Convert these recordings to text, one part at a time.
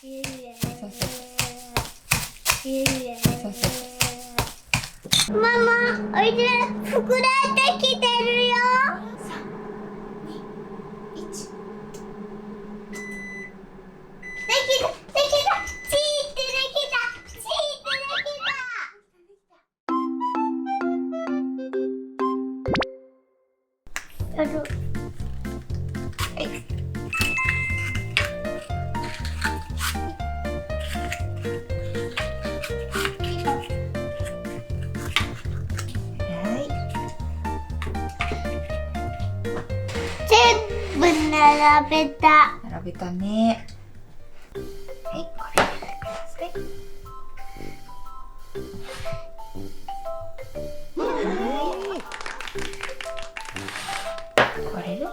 ママ、おいで、膨らんできてるよ。3、2、1。できた、できた、チーってできた、チーってできた。やる。はい。並べた。並べたね。はい、これ入れてください。はい。これで。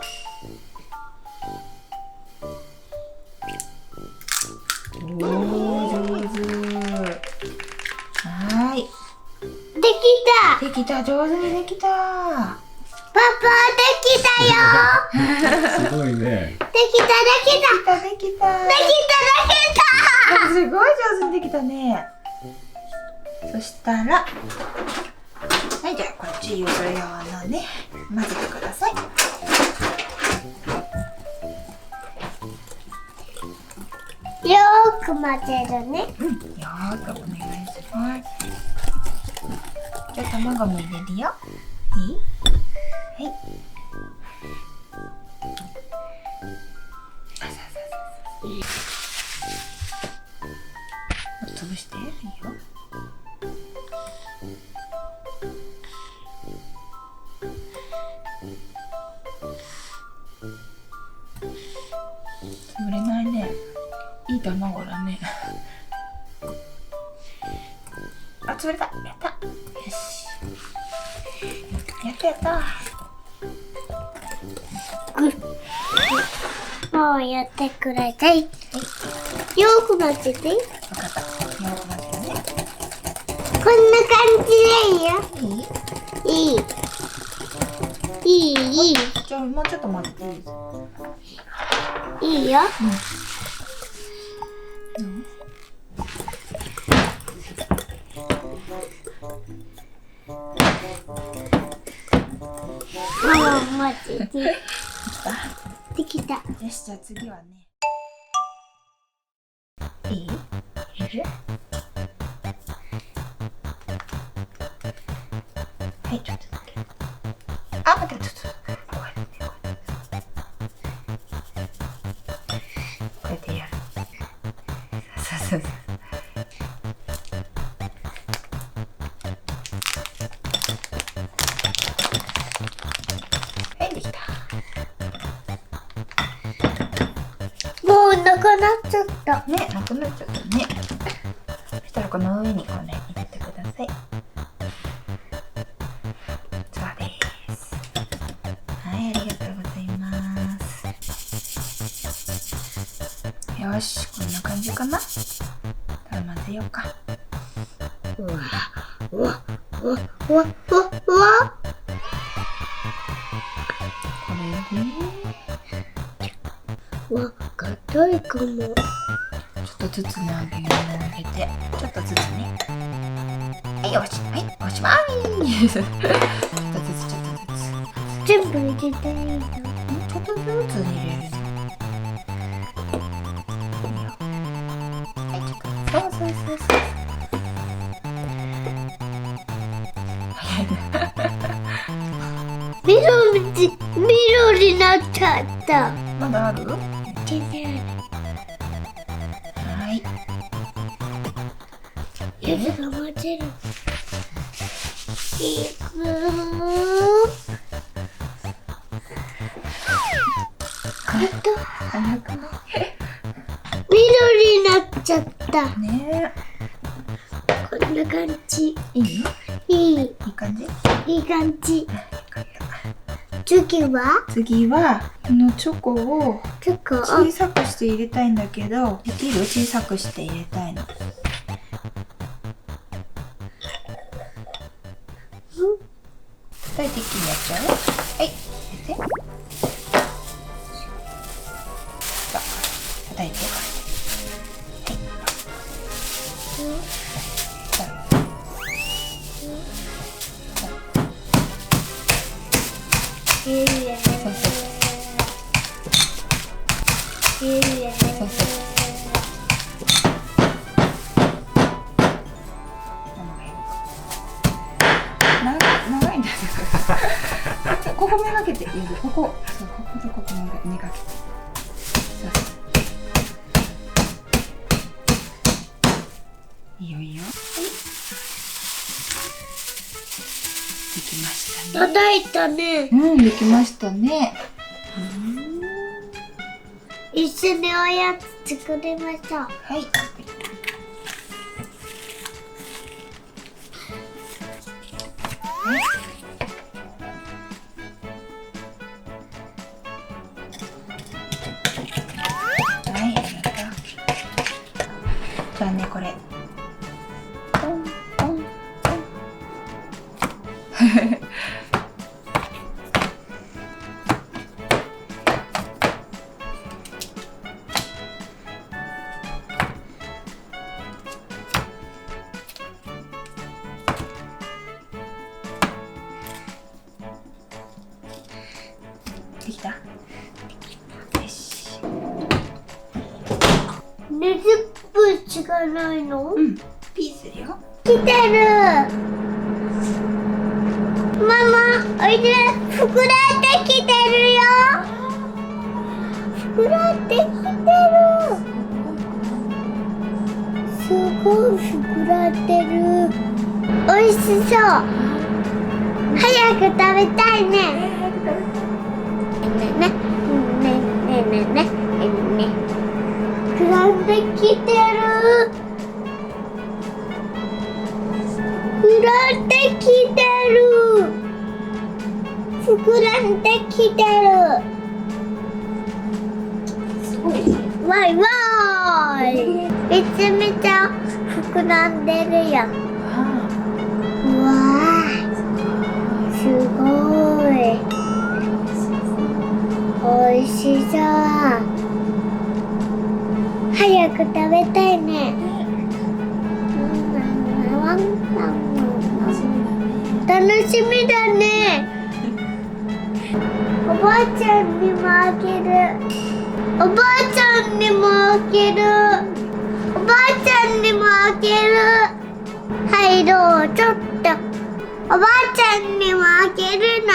おー、上手。はい。できた。できた、上手にできた。パパできたよ。すごいね。できたできた。できた。できた。すごい上手にできたね。そしたら、はい、じゃあこっちゆず用のね、混ぜてください。よーく混ぜるね。よーくお願いします。じゃあ卵も入れるよ。いい？はい。潰していいよ。潰れないね。いい卵だね。あ、潰れた。やった。よし。やったやった。もうやってくれたい。よーく混ぜて。わかった。よく混ぜてね。こんな感じでいいよ。いい。いい。じゃあもうちょっと混ぜていいですか？いいよ。ママ混ぜて。できた。よし、じゃあ次はね。いい？入れる？はい、ちょっとだけ。あ、待って、ちょっと。こうやってやる。そう。はい、できた。もうなくなっちゃった。ね、なくなっちゃったね。そしたらこの上にこれ入れてください。そうです。はい、ありがとうございます。よし、こんな感じかな。混ぜようか。うわ。これでうわ、硬いかも。ちょっとずつね、揚げて、ちょっとずつね。はい、よし、はい、おしまい。ちょっとずつ。全部入れたいんだ。ちょっとずつ入れるの。はい、ちょっと。そう。早いな。緑になっちゃった。まだある？全然はい。ゆずが混ぜる。いく早く緑になっちゃったね。こんな感じ。いいいい感じ？いい感じ。次はこのチョコをチョコを小さくして入れたいんだけど、できる？小さくして入れたいの。叩いて一気にやっちゃう？はい、入れて。さあ、叩いて。ずここ、そう、こことここめがけて。そうそう。いいよいいよ。はい。できましたね。叩いたね。うん、できましたね。一緒におやつ作りましょう。はい。はい、ありがとう。じゃあね、これ。できた？よし。20分しかないの？うん、ピーするよ。来てる。ママ、おいで。膨らんできてるよ。膨らんできてる。すごい膨らんでる。おいしそう。早く食べたいね。ね膨らんできてる。膨らんできてる。膨らんできてる。すごい。わいわーい。めちゃめちゃ膨らんでるよ。うわー、すごい。おいしそう。早く食べたいね。楽しみだね。おばあちゃんにもあげる。おばあちゃんにもあげる。おばあちゃんにもあげる。はい、どうぞ。ちょっとおばあちゃんにもあげるな。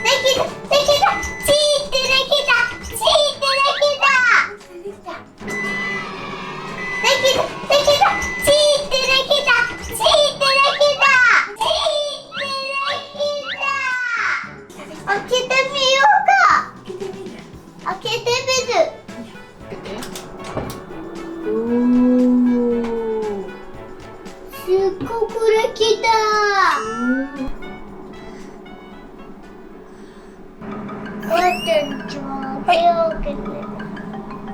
できた。チーってできた。チーってできた。できた。チーってできた。チーってできた。チーってできた。開けてみようか。開けてみる。すっごくこれきた。おばあちゃんちも開けようけど。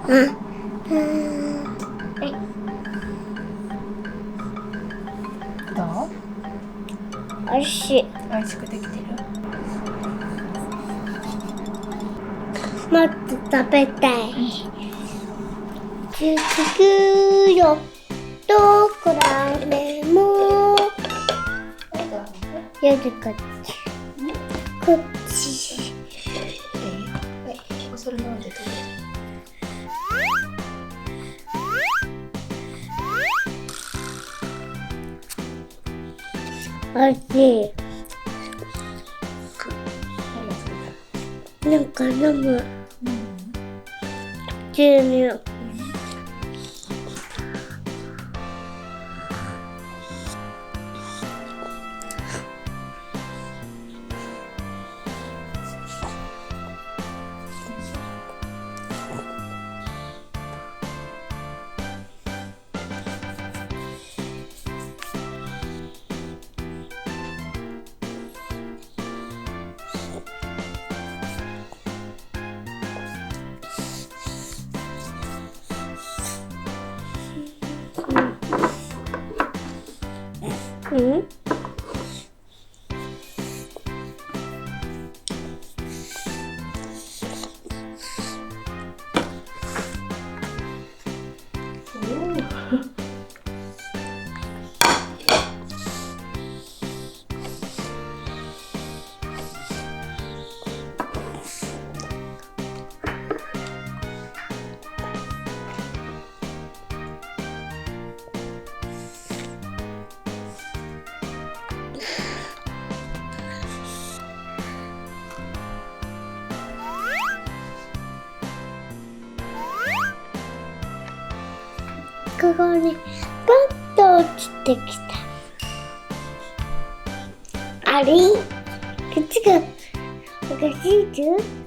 はい。どう？おいしい。美味しくできてる？もっと食べたい。つくよ。どこらでも。よりこっち。こっち。それ飲んで食べる。おいしい。なんか飲む。牛乳。ここにパッと落ちてきた。あれ、口がおかしいじゃん。